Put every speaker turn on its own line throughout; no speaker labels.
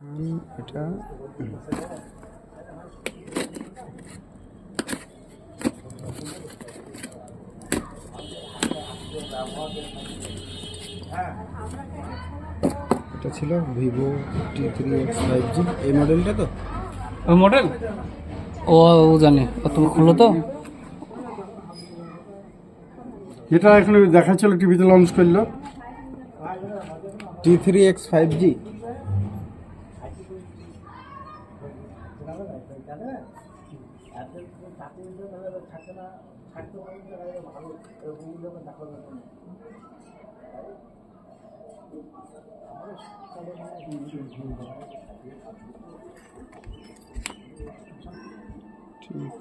এটা এটা ছিল ভিভো T3X5G এই মডেলটা তো
ওই মডেল ও জানি তুমি খুললো তো
এটা এখানে দেখাচ্ছিল টিভিতে লঞ্চ করলো
T3X5G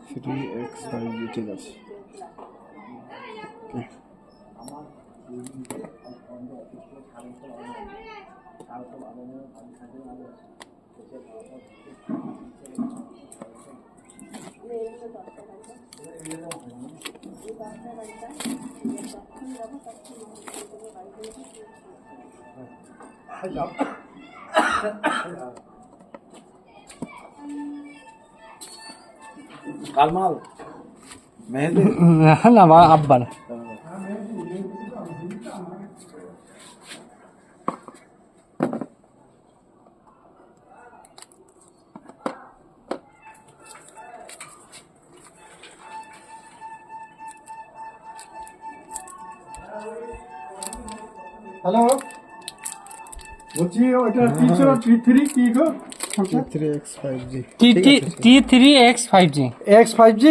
T3X5G ঠিক আছে।
কালমাল মেহেদি
না আমার আব্বার
হ্যালো বলছি ওইটা কি ছিল T3 কি গো
T3X5G
T3X5G
X5G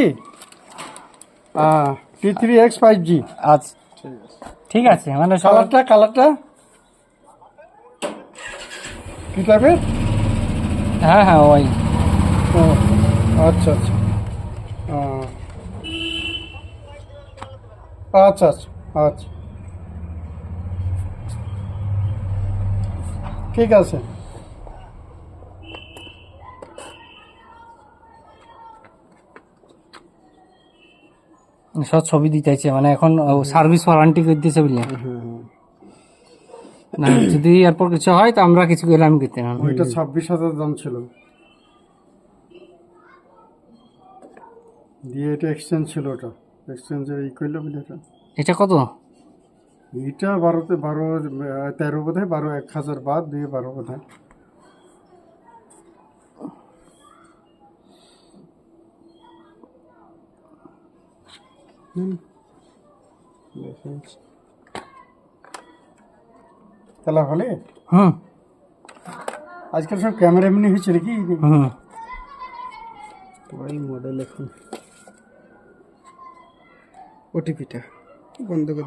T3X5G
আচ্ছা ঠিক আছে মানে
কালারটা কি টাইপের?
হ্যাঁ হ্যাঁ ওই
ও আচ্ছা আচ্ছা আচ্ছা আচ্ছা আচ্ছা ঠিক আছে।
সব ছবি দিতেছে মানে এখন সার্ভিস ওয়ারেন্টি করে দিতেছে বুঝলি না যদি এরপর কিছু হয় তো আমরা কিছু গেলে আমি করতে না
ওইটা 26,000 দাম ছিল দিয়ে এটা এক্সচেঞ্জ ছিল ওটা এক্সচেঞ্জের ই করলো বলে
এটা কত
এটা 13 বোধ হয় 1,000 বাদ দিয়ে 12 বোধ হয়। তাহলে হলে আজকাল সব ক্যামেরা এমনি হয়েছে নাকি
ওই মডেল এখন ওটিপিটা বন্ধ করে